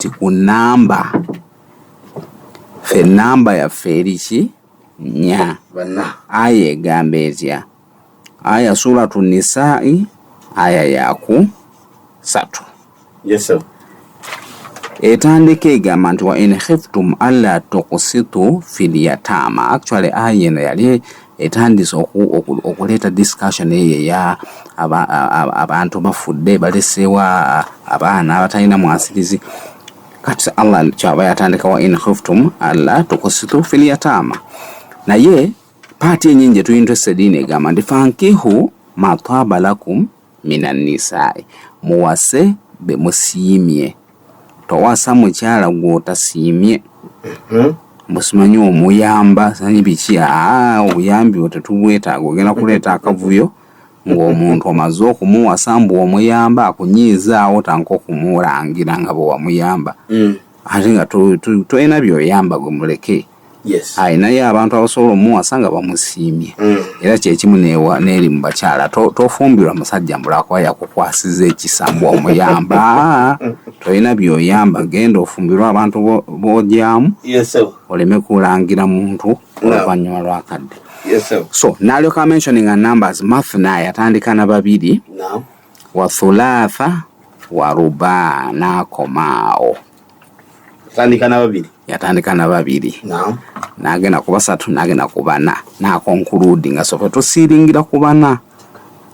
tikunamba fe namba ya feriki nya aya egamba etya aya suratu Nisa'i aya yaku 3 yes sir etandika egamba nti wa in khiftum alla tuqsitu fil yatama. Actually aya eno yali etandise okuleta discussion eyo ya abantu bafudde balesewa abaana abatalina mwasirizi. Kati Allah kyaba yatandika wa in khiftum alla tuqsitu fil yatama. Naye party enyingi tu interested in egamba ndi fankihu ma taba lakum minan nisa'i, muwase be musiimye. Towasa mukyala gw'otasiimye musimanyi omuyamba sanyi biki obuyambi otetubwetaaga ogenda kuleeta akavuyo ng'omuntu omaze okumuwasa mbu omuyamba akunyiizaawo tanka okumulangira nga bwe wamuyamba ate nga tolina by'oyamba gwe muleke. Yes. Naye abantu abasobola omuwasa nga bamusiimye era kyekimu n'eri mu bakyala tofumbirwa musajja mbulako yakukwasiza ekisambu omuyamba tolina by'oyamba genda ofumbirwa abantu b'ojyamu oleme kulangira muntu oluvannyuma lw'akadde. So n'alyoka mentioning numbers mathna yatandika na 2 wa thulatha wa ruba n'akomaawo. Yatandika na 2 n'agenda ku 3 n'agenda ku 4 n'akoncludinga so tusiringira ku 4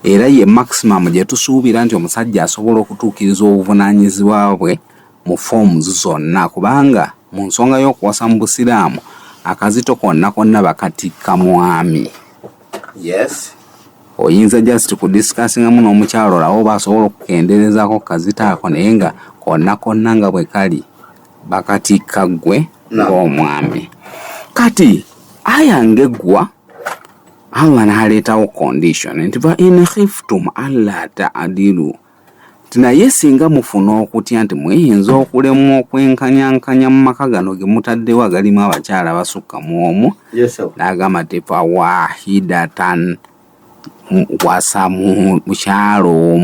era ye maximum gye tusuubira nti omusajja asobola okutuukiriza obuvunaanyizibwa bwe mu forms zonna, kubanga mu nsonga y'okuwasa mu Busiraamu akazito konna bakatikka mwami. Yes. Oyinza just kudiscussingamu n'omukyalo olawo basobola okukenderezaako kazito ako naye nga konna nga bwe kali bakatikka gwe ng'omwami. Kati aya ngegwa Allah n'aleetawo condition nti fa in khiftum alla ta'dilu, naye singa mufuna okutya nti muyinza okulemwa okwenkanyankanya mu maka gano ge mutaddewo agalimu abakyala basukka mu omu. N'agamba nti fa wahidatan, wasa mukyalo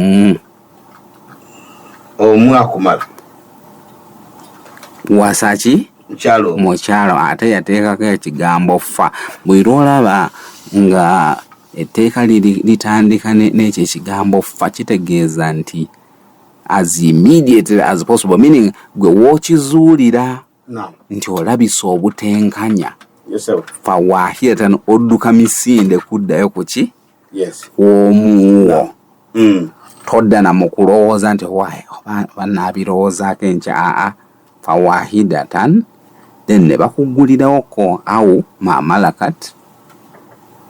omu akumala wasaki mukyalo ate yateekako ekigambo fa. Bw'olaba nga etteeka litandika n'ekyo ekigambo fa kitegeeza nti as immediately as possible, meaning gwe wookizuulira nti olabisa obutenkanya fa wahidatan odduka misinde kuddayo kuki omuwo. Todda na mu kulowooza nti bannabirowoozaako enkya fawahidatan then ne bakugulirawo ko au mamalakat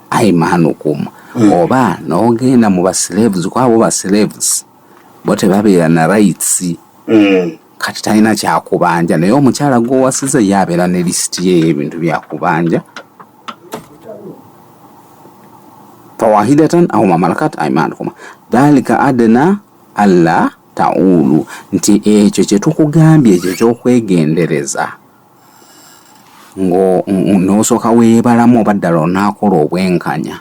aimanukum oba n'ogenda mu baslaves kwabo baslaves bo tebabeera na rights kati talina kyakubanja naye omukyala gw'owasiza yabeera ne lisiti y'ebintu byakubanja. Fawahidatan au mamalakat aimanukum dhalika adna alla ta'ulu, nti ekyo kye tukugambye ekyo ky'okwegendereza n'osooka weebalamu oba ddala onaakola obwenkanya.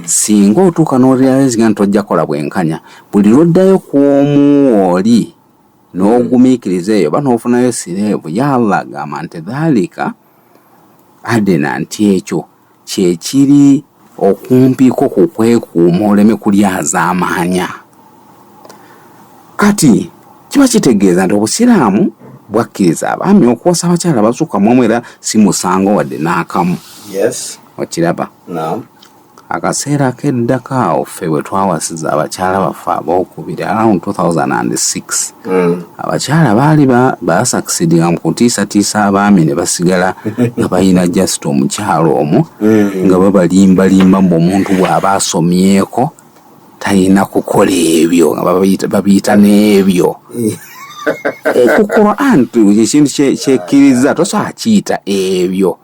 Singa otuuka n'orealizinga nti tojja kola bwenkanya, buli lwoddayo ku omu oli n'ogumiikiriza eyo oba n'ofunayo sireevu, ya Allah agamba nti dhalika adena, nti ekyo kyekiri okumpiko ku kwekuuma oleme kulyazaamaanya. Kati kiba kitegeeza nti Obusiraamu bwakkiriza abaami okuwasa abakyala basukka mu omu era si musango wadde n'akamu. Okiraba? Akaseera k'eddaka awo ffe bwe twawasiza abakyala baffe abookubiri around 2006 abakyala baali basakisidinga mu kutiisatiisa abaami ne basigala nga balina just omukyalo omu nga babalimbalimba mbu omuntu bw'aba asomyeko talina kukola ebyo nga babiyita n'ebyo. Ku Quran ekintu kyekkiriza tosobola kiyita ebyo.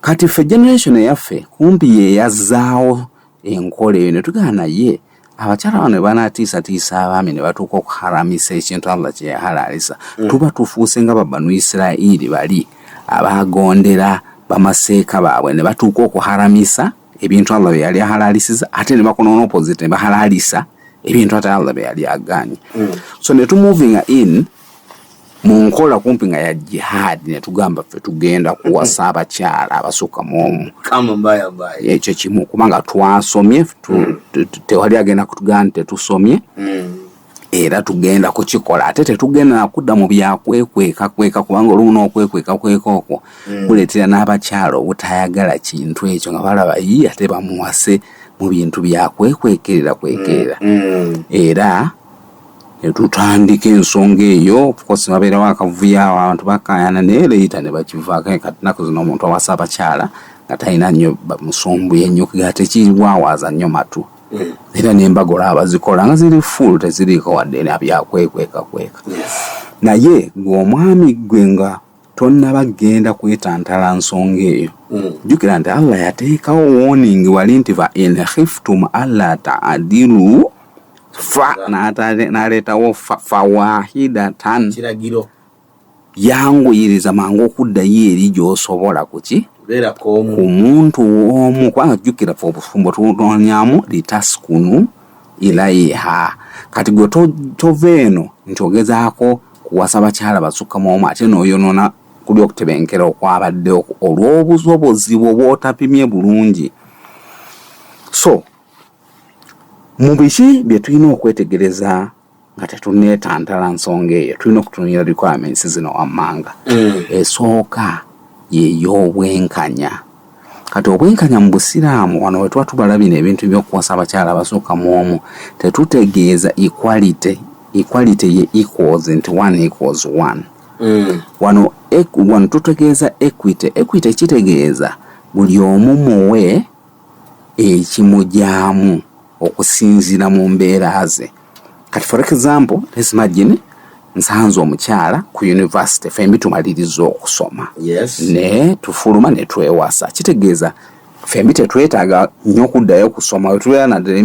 Kati ffe generation yaffe kumpi yeyazzaawo enkola eyo ne tugana naye abakyala bano ne banaatiisatiisa abaami ne batuuka okuharamisa ekintu Allah kye yahalalisa. Tuba tufuuse nga Banu Isirayiri bali abaagondera bamaseeka baabwe ne batuuka okuharamisa ebintu Allah bye yali ahalalisiza ate ne bakola opposite ne bahalalisa ebintu ate Allah bye yali agaanye. So ne tu moving in munkola kumpi nga ya jihad ne tugamba ffe tugenda kuwasa abakyala abasukka mu kama mbaya ekyo kimu kubanga twasomye tewali agenda kutugamba nti tetusomye era tugenda kukikola ate tetugenda nakudda mu byakwekweka kubanga olumu n'okwekweka okwo kuleetera n'abakyala obutayagala kintu ekyo nga balaba ate bamuwase mu bintu byakwekwekera era tutandika ensonga eyo ofcourse babeerawo akavuyo abantu bakayana naye leeta ne bakivaako kati nnaku zino omuntu awasa abakyala nga talina nnyo musumbuye nnyo ga tekirwawaza nnyo matu era n'embagola abazikola nga ziri full teziriiko wadde byakwekweka naye ng'omwami gwe nga tonnabagenda kwetantala nsonga eyo jjukira nti Allah yateekawo warning wali nti fa in khiftum alla ta'dilu fa n'aleetawo fawahidatan kiragiro yanguyiriza mangu okuddayo eri gy'osobola kuki ku muntu omu kubanga jjukira fe obufumbo tutonyamu litaskunu ilaiha kati gwe tova eno nti ogezaako kuwasa bakyala basukka mu omu ate n'oyonoona kuli okutebenkera okwabadde olw'obusobozi bw'otapimye bulungi. So mu biki bye tulina okwetegereza nga tetuneetantala nsonga eyo tulina okutunira requirements zino wammanga. Esooka y'ey'obwenkanya. Kati obwenkanya mu Busiraamu wano we tuba tubalabina ebintu by'okuwasa abakyala abasukka mu omu tetutegeeza equality ye equals nti 1 equals 1. Wano tutegeeza equity kitegeeza buli omu muwe ekimujyaamu okusinziira mu mbeera ze. Kati for example let's imagine nsanze omukyala ku university fembi tumaliriza okusoma ne tufuluma ne twewasa kitegeeza fembi tetwetaaga nnyo okuddayo kusoma wetubeera naddala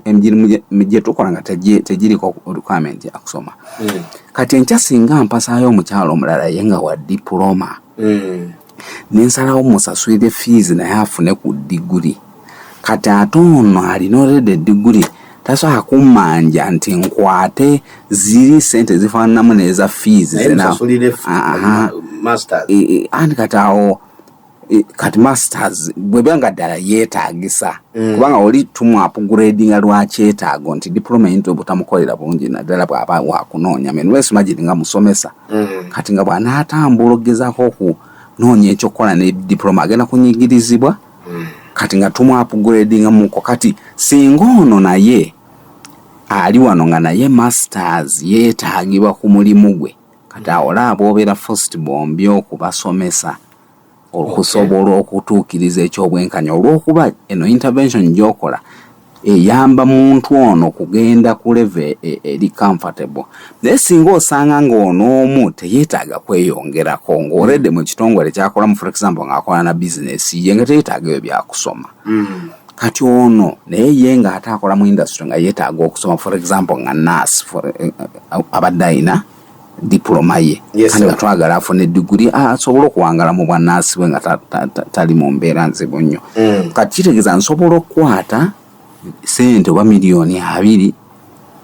emirimu gye tukola nga tegiriko requirement ya kusoma. Kati enkya singa mpasaayo omukyala omulala ye nga wa diploma nensalawo musasulire fees naye afune ku diguri. Kati ate ono alina already diguri tasobola kummanja nti nkwate ziri sente zifaananamu n'eza fees andi kati awo kati masters bwebanga ddala yeetaagisa kubanga oli tumu-upgradinga lwakyetaago nti diploma yintu obutamukolera bulungi naddala bw'aba wakunoonya menwes imagine nga musomesa kati nga bw'anaatambula ogezaako okunoonya ekyokukola ne diploma agenda kunyigirizibwa kati nga tumu-upgradinga muko. Kati singa ono naye ali wano nga naye masters yeetaagibwa ku mulimu gwe kati awo laaba obeera first bombi okubasomesa okusobola okutuukiriza ekyobwenkanya olw'okuba eno intervention gy'okola eyamba muntu ono kugenda ku level eri comfortable. Naye singa osanga ng'ono omu teyeetaaga kweyongerako ng'oredde mu kitongole kyakolamu for example ng'akola na business ye nga teyeetaaga ebyo byakusoma kati ono naye ye nga ate akola mu industry nga yeetaaga okusoma for example nga nurse abadde ayina diploma ye kandi nga twagala afune diguri asobola okuwangala mu bwannansi bwe nga tali mu mbeera nzibu nnyo. Kati kitegeeza nsobola okukwata sente oba miliyoni 2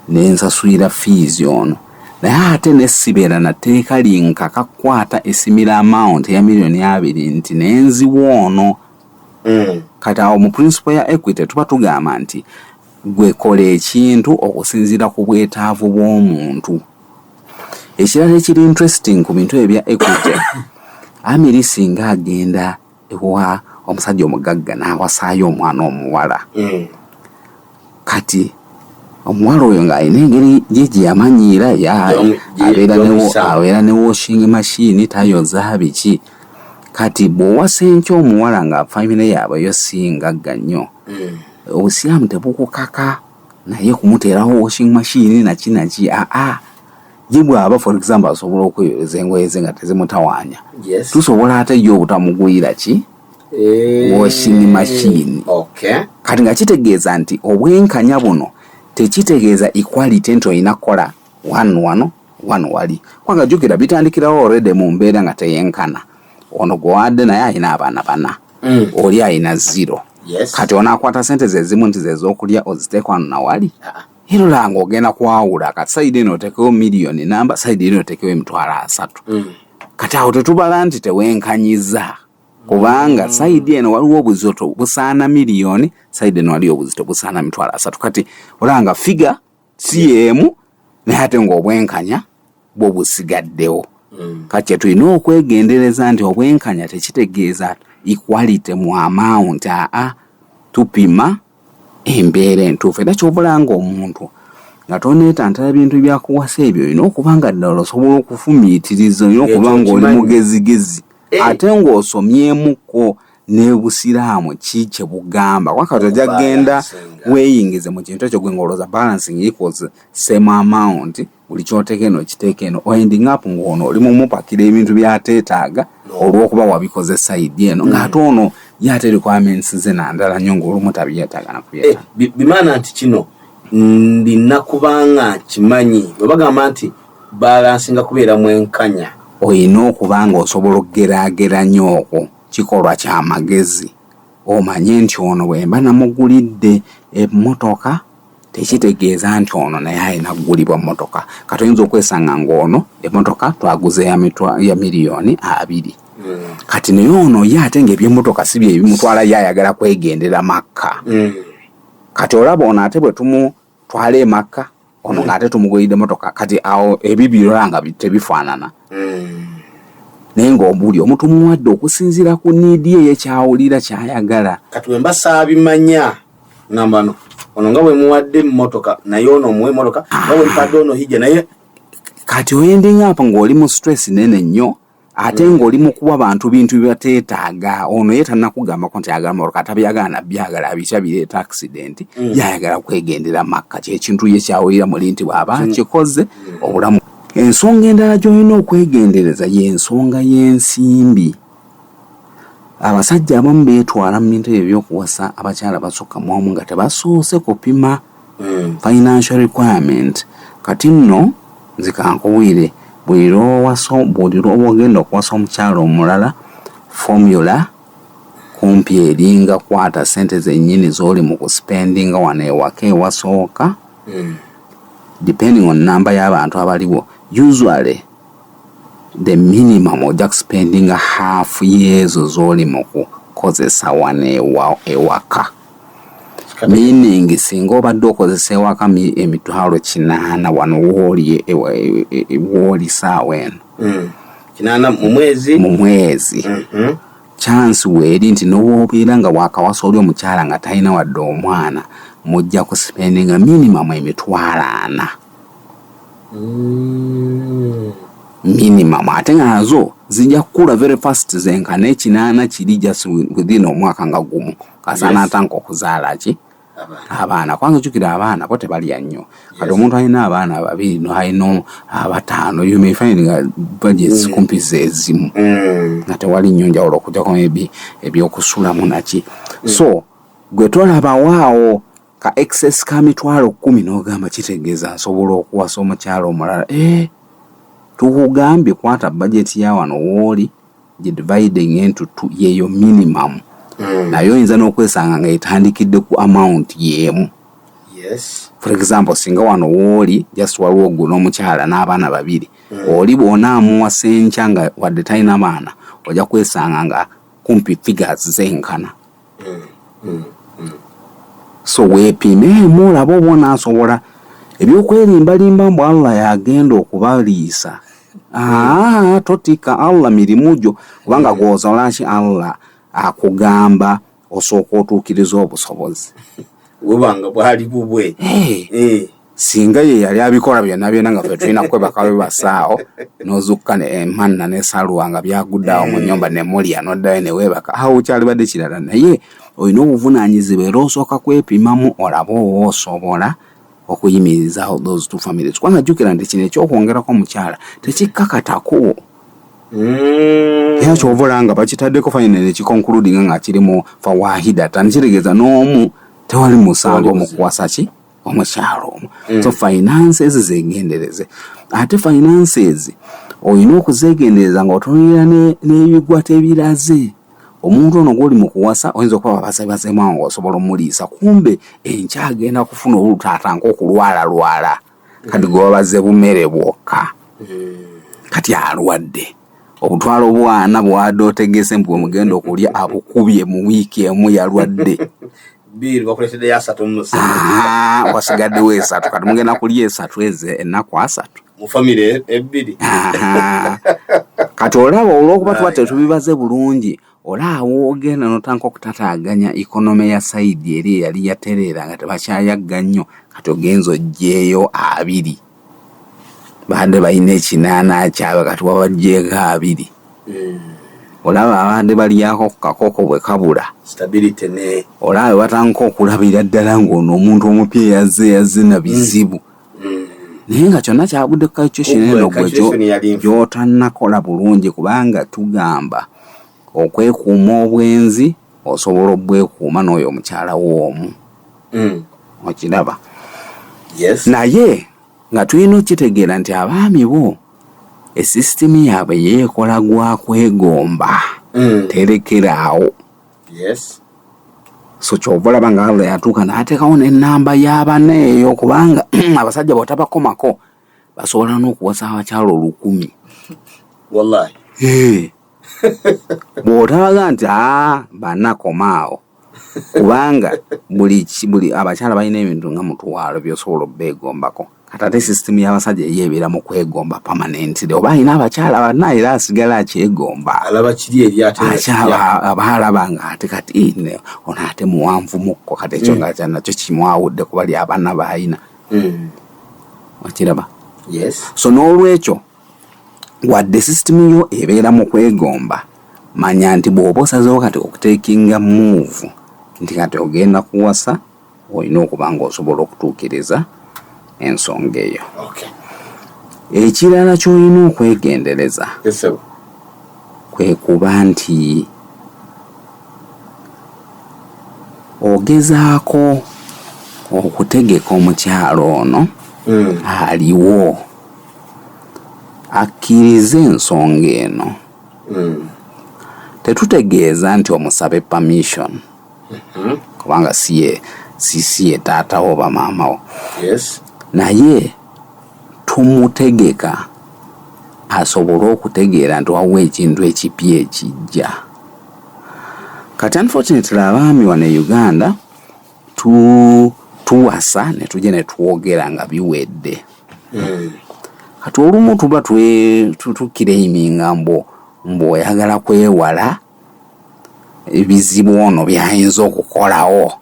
nensasulira fees ono naye ate nesibeera nateeka linkaka kukwata esimira amount ya miliyoni 2 nti nenziwa ono. Kati awo mu principle ya equity tuba tugamba nti gwe kola ekintu okusinziira ku bwetaavu bw'omuntu. Ekirala ekiri interesting ku bintu ebya equity Amiri singa agenda ewa omusajja omugagga n'awasaayo omwana omuwala kati omuwala oyo ng'alina engeri gye yamanyiira abeera ne washing machine tayoza biki. Kati bw'owasa enkya omuwala nga famire yaabwe yo singagga nnyo Obusiraamu tebukukaka naye kumuteerawo washing machine nakinaki ye bw'aba for example asobola okweyoleza engoye ze nga tezimutawaanya tusobola ate ye obutamugwira ki washing machine. Kati nga kitegeeza nti obwenkanya buno tekitegeeza equality nti olina kukola wano wali kubanga jjukira bitandikirawo already mu mbeera nga teyenkana. Ono gwewadde naye alina abaana 4 oli alina 0. Kati onaakwata sente ze zimu nti ze z'okulya oziteeka wano na wali hilo lango ogenda kwawula kati side eno otekewo miliyoni namba side eno otekewo emitwalo 3 kati awo tetubala nti tewenkanyiza kubanga side eno waliwo obuzito busaana miliyoni side eno waliwo obuzito busaana emitwalo 3 kati olanga figure CM naye ate ng'obwenkanya bwo busigaddewo kati tulina okwegendereza nti obwenkanya tekitegeeza equality mu amount tupima embeera entuufu era kyobulanga omuntu nga toneetantala bintu byakuwasa ebyo olina okuba nga ddala osobola okufumiitiriza olina okuba ng'oli mugezigezi ate ng'osomyemuko n'ebusiraamu ki kye bugamba wakati ojja genda weeyingize mu kintu ekyo gwe ng'olowooza balancing equals same amount buli kyoteeka eno kiteeka eno ending up ng'ono oli mumupakira ebintu byateetaaga olw'okuba wabikoze side eno ng'ate ono yate requirements ze nandala nnyo ng'olumu tabyetaaga nakubyetaaga bimaana nti kino ndina kubanga kimanyi bwe bagamba nti balansinga kubeera mwenkanya olina okuba ng'osobola okugeraageranya okwo kikolwa ky'amagezi omanye nti ono bwemba namugulidde emmotoka tekitegeeza nti ono naye alina kugulibwa mmotoka kati oyinza okwesanga ng'ono emmotoka twaguze ya miliyoni 2 kati naye ono ye ate ng'ebyemmotoka si bye bimutwala yayagala kwegendera Makka kati olaba ono ate bwe tumutwala e Makka ono ng'ate tumugulidde emmotoka kati awo ebibiro nga tebifaanana naye ng'omuli omuntu muwadde okusinziira ku niidi ye yekyawulira kyayagala kati wemba saabimanya ngamba ono nga bwe muwadde emmotoka naye ono muwe emmotoka nga bwe mpadde ono hijja naye kati oyendinga apa ng'oli mu stress nene nnyo ate ng'oli mu kuwa bantu bintu byebateetaaga ono ye tannakugambako nti ayagala mmotoka tabyagala nabyagala abitya bireeta accident yayagala kwegendera Makka kyekintu ye kyawulira muli nti bw'aba kikoze obulamu ensonga endala gy'olina okwegendereza y'ensonga y'ensimbi abasajja abamu beetwala mu bintu ebyo by'okuwasa abakyala basukka mu omu nga tebasoose kupima financial requirement kati nno nzikankubwire buli lw'oba ogenda okuwasa omukyala omulala formula kumpi eringa kwata sente zennyini z'oli mu kuspendinga wano ewaka ewasooka depending on number y'abantu abaliwo usually the minimum ojja spending half years z'oli mu kukozesa wano ewaka meaning singa obadde okozesa ewaka emitwalo 8 wano wooli saawa eno 8 mu mwezi chance weeri nti n'obwobeera nga wakawasa oli omukyala nga talina wadde omwana mujja ku spending minimum emitwalo 4 minimum ate nga nazo zijja kukula very fast zenkana 8 kiri just within omwaka nga gumu kasaana atanka okuzaala ki abaana kwanza jukira abaana bo tebalya nnyo kati omuntu alina abaana 2 no alina 5 you may find nga budgets kumpi zezimu nga tewali nnyo njawulo okujjako ebyokusulamu naki so gwe tolaba waawo ka excess ka mitwalo 10 n'ogamba kitegeeza nsobola okuwasa omukyala omulala tukugambye kwata budget ya wano wooli dividing into 2 yeyo minimum nayo oyinza n'okwesanga nga etandikidde ku amount y'emu for example singa wano wooli just waliwo ogwo n'omukyala n'abaana 2 oli bw'onaamuwasa enkya nga wadde talina baana ojja kwesanga nga kumpi figures zenkana so weepimeemu olaba oba onaasobola ebyokwerimbalimba mbu Allah yagenda okubaliisa totika Allah mirimu gyo kubanga gwozola ki Allah akugamba osooka otuukiriza obusobozi webanga bwali bubwe singa ye yali abikola byonna byonna nga ffe tulina kwebaka bebasaawo n'ozukka emanna n'esaluwa nga byaguddeawo mu nnyumba ne mulya n'oddayo ne weebaka awo kyalibadde kirala naye olina obuvunaanyizibwa era osooka kwepimamu olaba osobola okuyimiriza those two families kubanga jjukira nti kino ekyokwongerako omukyala tekikkakatako era ky'ovola nga bakitaddeko final ekikonkuludinga nga kirimu fawahidatan kitegeeza n'omu tewali musango mu kuwasa ki omukyala omu so finances zegendereze ate finances olina okuzegendereza nga otunulira n'ebigwa tebiraze omuntu ono gwoli mu kuwasa oyinza okuba babasebasemwa nga osobola omuliisa kumbe enkya agenda kufuna olutaata nk'okulwala kati gwe bazze bumere bwokka kati alwadde obutwala obwana bwadde otegese mpu omugenda okulya abukubye mu wiiki emu yalwadde wasigaddewo 3 kati mugenda kulya 3 eze ennaku 3 mu famire ebbiri kati olaba olw'okuba tuba tetubibaze bulungi olaawo ogenda notanka okutataaganya ikonomi ya saidi eri eyali yatereera nga tebakyayagga nnyo kati ogenza oggyeeyo 2 badde balina 8 kyabe kati wabaggyeko 2 olaba abandi balyako ku kakoko bwe kabula stability ne olaba batanka okulabira ddala ng'ono omuntu omupya yazze na bizibu naye nga kyonna kyabudde ku calculation eno gwe gy'otannakola bulungi kubanga tugamba okwekuuma obwenzi osobola obwekuuma n'oyo omukyala w'omu okiraba naye nga tulina okitegeera nti abaami bo esisitimu yaabwe yeekola gwa kwegomba terekeraawo so kyova olaba nga Allah yatuuka n'ateekawo n'ennamba y'abana eyo kubanga abasajja bw'otabakomako basobola n'okuwasa abakyala 1,000 wallahi bw'otabaga nti banakomaawo kubanga buli abakyala balina ebintu nga mutwalo by'osobola obbeegombako kati ate sisitimu y'abasajja yeebeera mu kwegomba permanently oba alina abakyala bana era asigala akyegomba alaba kiri eri ate abaalaba nga ate kati ono ate muwanvu mukko kati ekyo nga nakyo kimwawudde ku bali abaana baalina okiraba so n'olwekyo wadde sisitimu yo ebeera mu kwegomba manya nti bw'oba osazeewo kati okuteekinga move nti kati ogenda kuwasa olina okuba nga osobola okutuukiriza ensonga eyo ekirala ky'olina okwegendereza kwe kuba nti ogezaako okutegeka omukyalo ono aliwo akkirize ensonga eno tetutegeeza nti omusabe permission kubanga si ye taata oba maamawo naye tumutegeka asobole okutegeera nti wawa ekintu ekipya ekijja kati unfortunately abaami wano e Uganda tuwasa ne tujja ne twogera nga biwedde kati olumu tuba tukireiminga mbw'oyagala kwewala ebizibu ono byayinza okukolawo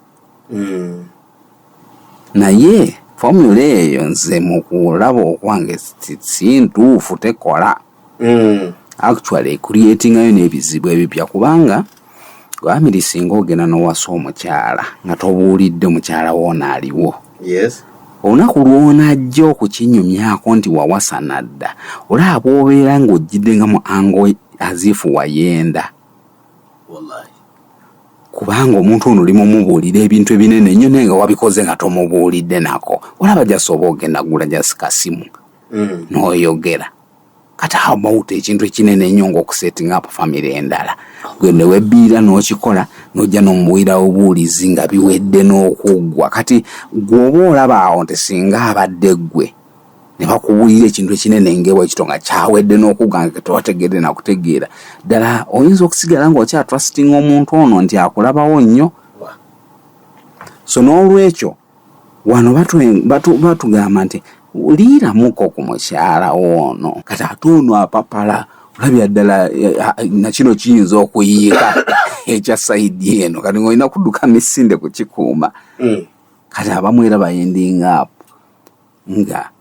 naye formula eyo nze mu kulaba okwange si ntuufu tekola actually creatingayo n'ebizibu ebipya kubanga gwamiri singa ogenda n'owasa omukyala nga tobuulidde mukyala woona aliwo olunaku lw'onajja okukinyumyako nti wawasa nadda olaba obeera ng'ojjidde nga mu ango azifu wayenda kubanga omuntu ono olimu omubuulira ebintu ebinene ennyo naye nga wabikoze nga tomubuulidde nako olaba jasobola ogenda gula jasika simu n'oyogera kati about ekintu ekinene ennyo ng'okusetting up family endala gwe ne webbiira n'okikola n'ojja n'omubuulira obuulizi nga biwedde n'okuggwa kati gw'oba olaba awo nti singa abadde ggwe ne bakubuulira ekintu ekinene ng'ewa ekito nga kyawedde n'okugga nga tewategedde nakutegeera ddala oyinza okusigala ng'okyatrusting omuntu ono nti akulabawo nnyo so n'olwekyo wano batugamba nti liiramuko ku mukyala ono kati ate ono apapala olabya ddala na kino kiyinza okuyiika ekya saidi eno kati ng'olina kudduka misinde kukikuuma kati abamu era bayendinga apo nga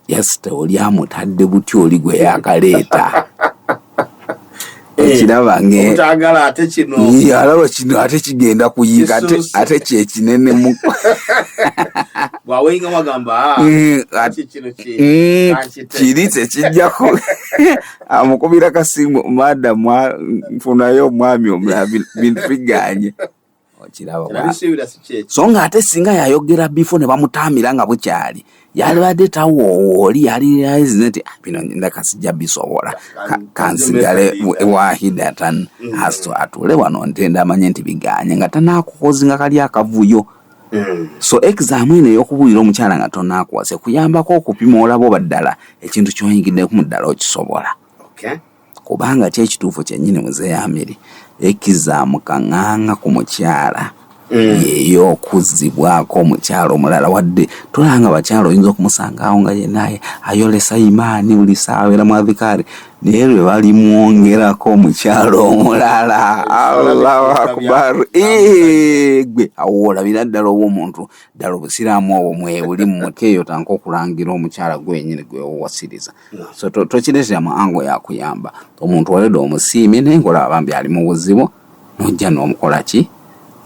yasita oli amutadde buti oli gwe yakaleeta ekiraba ng'otagala ate kino alaba kino ate kigenda kuyiika ate kyekinene mu bw'awenga wagamba kino kiri tekijjako amukubira kasimu madamu nfunayo omwami omulala bintu biganye okiraba so nga ate singa yayogera before ne bamutamira nga bukyali yali badde tawooli yali nti bino ndaka sijja bisobola kansigale wahidatan asto atule wano ntenda amanye nti biganye nga tanakukozi nga kali akavuyo so exam eno ey'okubulira omukyala nga tonakuwase kuyambako okupima olabo baddala ekintu ky'oyingiddeku mu ddala okisobola kubanga kyekituufu kyennyini muzeeyamiri exam kaŋŋaŋŋa ku mukyala yeyo okuzibwako omukyalo omulala wadde tulanga bakyalo oyinza okumusanga awo nga yenaye ayolesa imaani buli saawa era mwadhikari naye lwe balimwongerako omukyalo omulala Allahu akbar gwe awo olabira ddala obw'omuntu ddala obusiraamu obwo mwebuli mmukeeyo tanka okulangira omukyala gwenyini gwewasiriza so tokireetera mu ango yakuyamba omuntu waledde omusiimye naye ngaolaba bambi ali mu buzibu nojja n'omukola ki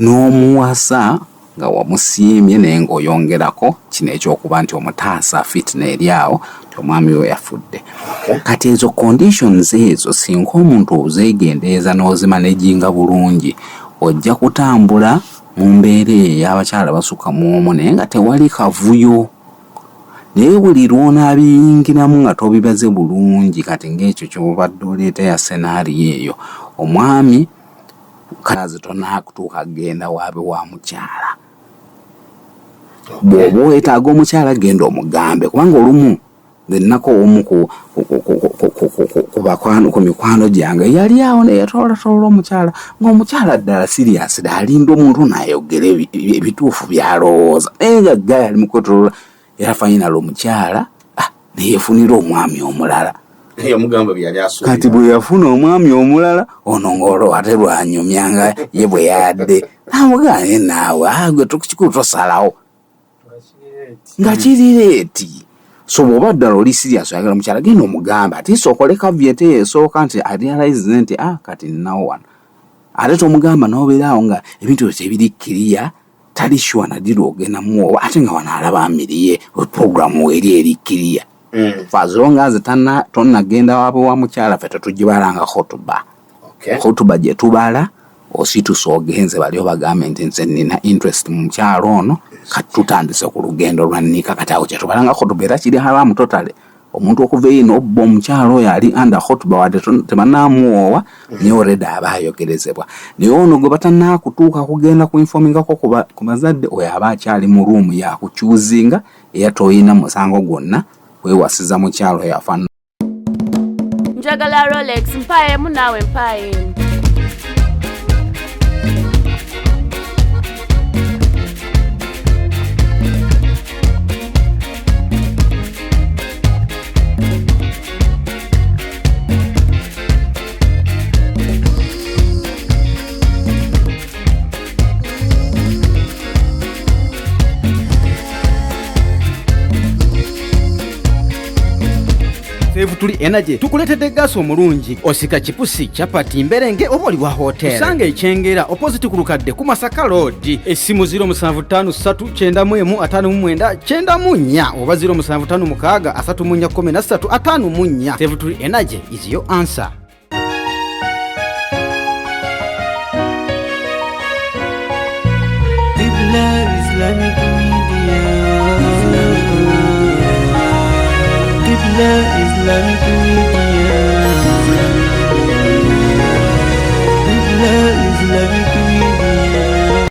n'omuwasa nga wamusiimye naye ng'oyongerako kino ekyokuba nti omutaasa fitina eri awo nti omwami we yafudde kati ezo conditions ezo singa omuntu ozeegendeeza n'ozimanejinga bulungi ojja kutambula mu mbeera ey'abakyala basukka mu omu naye nga tewali kavuyo naye buli lw'onaabiyingiramu nga tobibaze bulungi kati ng'ekyo ky'obadde oleeta ya senaariyo eyo omwami kazi tonakutuuka genda waabe wa mukyala bw'oba weetaaga omukyala genda omugambe kubanga olumu nnako omu ku mikwano gyange yali awo neyetoolatoolola omukyala ng'omukyala ddala siriyasi alinda omuntu naayogera ebituufu byalowooza naye nga gga yali mukwetolola era fayinala omukyala neyeefunira omwami omulala kati bwe yafuna omwami omulala ono ng'olwo ate lwanyumyanga ye bwe yadde namugane naawe gwe tukikulu tosalawo nga kirireeti so bw'oba ddala oli sirias oyagala omukyala genda omugamba ate sookole kavyete esooka nti arealize nti kati nnawo wano ate tomugamba n'obeeraawo nga ebintu ebyo tebirikkiriya tali sure nadira ogenda muwoba ate nga wano alaba amiriye programu eri erikkiriya fazilonga aze tonnagenda waabe wa mukyala ffe tetugibalanga hotuba hotuba gye tubala ositusa ogenze bali obagambe nti nze nina interest mu mukyalo ono kati tutandise ku lugendo lwannika kati awo kyetubalanga hotuba era kiri haramu totale omuntu okuva eyo n'obba omukyalo oyo ali under hotuba wadde tebanaamuwoowa naye oredi aba ayogerezebwa naye ono gwe batanaakutuuka kugenda ku infomingako ku bazadde oyo aba akyali mu ruumu yakukyuzinga era toyina musango gwonna wewasiza mukyalo yafaana njagala Rolex mpaayemu naawe mpaayemu Tuli energy tukuletedde gas omulungi osika chipusi chapati mberenge oba oli wa hotel tusange ekyengera opposite ku lukadde ku Masaka Road essimu 0753595994 oba 0756341354 Save Tuli energy is your answer. Islamic Media. Islamic Media.